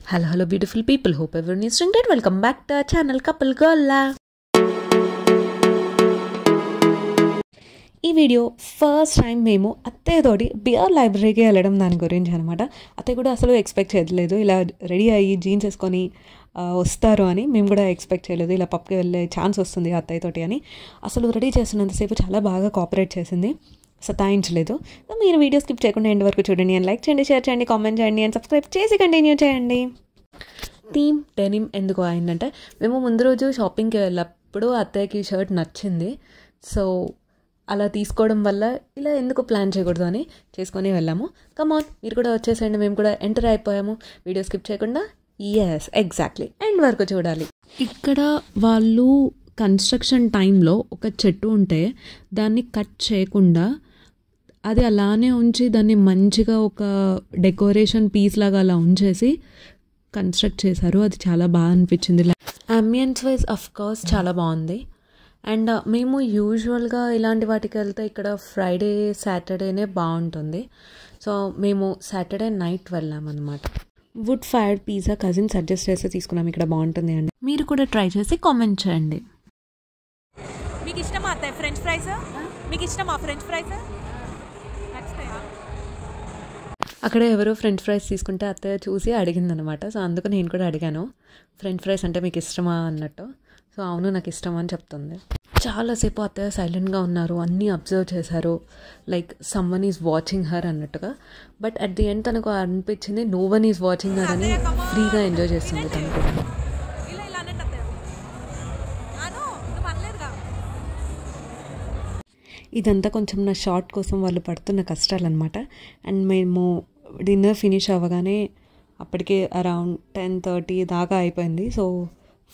Hello beautiful people, hope everyone is doing great. Welcome back to our channel Couple Golla. ఈ video first time మేము అత్తయ్యతోటి BR లైబ్రరీకి వెళ్ళడం దాని గురించి అనమాట. అత్తయ్య కూడా అసలు ఎక్స్పెక్ట్ చేయలేదు ఇలా రెడీ అయ్యి జీన్స్ వేసుకొని వస్తారు అని. మేము కూడా ఎక్స్పెక్ట్ చేయలేదు ఇలా పబ్కి వెళ్ళే ఛాన్స్ వస్తుంది అత్తయ్యతోటి అని. అసలు రెడీ చేస్తున్నంతసేపు చాలా బాగా కోఆపరేట్ చేసింది, సతాయించలేదు. మీరు వీడియో స్కిప్ చేయకుండా ఎండ్ వరకు చూడండి అండ్ లైక్ చేయండి, షేర్ చేయండి, కామెంట్ చేయండి అండ్ సబ్స్క్రైబ్ చేసి కంటిన్యూ చేయండి. థీమ్ డెనిమ్ ఎందుకు అయిందంటే, మేము ముందు రోజు షాపింగ్కి వెళ్ళినప్పుడు అత్తయ్యకి షర్ట్ నచ్చింది. సో అలా తీసుకోవడం వల్ల ఇలా ఎందుకు ప్లాన్ చేయకూడదు అని చేసుకొని వెళ్ళాము. కమాన్ మీరు కూడా వచ్చేసేయండి, మేము కూడా ఎంటర్ అయిపోయాము. వీడియో స్కిప్ చేయకుండా ఎగ్జాక్ట్లీ ఎండ్ వరకు చూడాలి. ఇక్కడ వాళ్ళు కన్స్ట్రక్షన్ టైంలో ఒక చెట్టు ఉంటే దాన్ని కట్ చేయకుండా అది అలానే ఉంచి దాన్ని మంచిగా ఒక డెకరేషన్ పీస్ లాగా అలా ఉంచేసి కన్స్ట్రక్ట్ చేశారు. అది చాలా బాగా అనిపించింది. అంబియన్స్ వైజ్ అఫ్ కోర్స్ చాలా బాగుంది. అండ్ మేము యూజువల్గా ఇలాంటి వాటికి వెళ్తే ఇక్కడ ఫ్రైడే సాటర్డేనే బాగుంటుంది. సో మేము సాటర్డే నైట్ వెళ్ళామన్నమాట. Wood fired pizza cousin suggest చేస్తే తీసుకున్నాం, ఇక్కడ బాగుంటుంది అండి. మీరు కూడా ట్రై చేసి కామెంట్ చేయండి. మీకు ఇష్టమా అత్తయ్య ఫ్రెంచ్ ఫ్రైస్? మీకు ఇష్టమా ఫ్రెంచ్ ఫ్రైస్? అక్కడ ఎవరో ఫ్రెంచ్ ఫ్రైస్ తీసుకుంటే అత్తయ్య చూసి అడిగిందనమాట. సో అందుకు నేను కూడా అడిగాను, ఫ్రెంచ్ ఫ్రైస్ అంటే మీకు ఇష్టమా అన్నట్టు. సో అవును నాకు ఇష్టం అని చెప్తుంది. చాలాసేపు అత్తయ్య సైలెంట్గా ఉన్నారు, అన్నీ అబ్జర్వ్ చేశారు, like someone is watching her అన్నట్టుగా. బట్ అట్ ది ఎండ్ తనకు అనిపించింది no one is watching her అని. ఫ్రీగా ఎంజాయ్ చేస్తుంది తను కూడా. ఇదంతా కొంచెం నా షార్ట్ కోసం వాళ్ళు పడుతున్న కష్టాలు అనమాట. అండ్ మేము డిన్నర్ ఫినిష్ అవ్వగానే అప్పటికే అరౌండ్ 10:30 దాకా అయిపోయింది. సో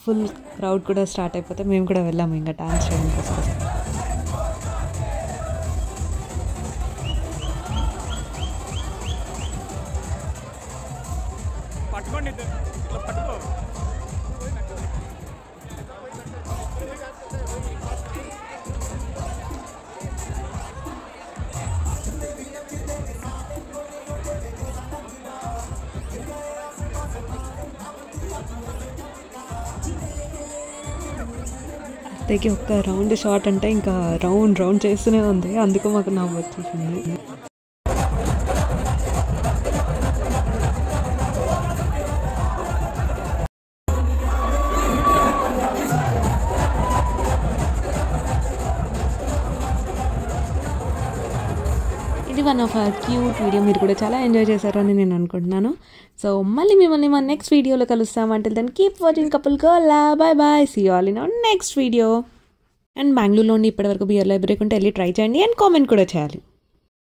ఫుల్ క్రౌడ్ కూడా స్టార్ట్ అయిపోతే మేము కూడా వెళ్ళాము ఇంకా డాన్స్ చేయడం కోసం. అత్తయ్యకి ఒక్క రౌండ్ షాట్ అంటే ఇంకా రౌండ్ చేస్తూనే ఉంది, అందుకు మాకు నవ్వు వచ్చేసింది. ఇది one of our cute video. మీరు కూడా చాలా ఎంజాయ్ చేశారు అని నేను అనుకుంటున్నాను. సో మళ్ళీ మిమ్మల్ని మన నెక్స్ట్ వీడియోలో కలుస్తాం. Until then keep watching couple Gola. Bye. See you all in our next video. And బెంగళూరులో ఇప్పటివరకు బిఆర్ లైబ్రరీకి ఉంటే వెళ్ళి ట్రై చేయండి అండ్ కామెంట్ కూడా చేయాలి.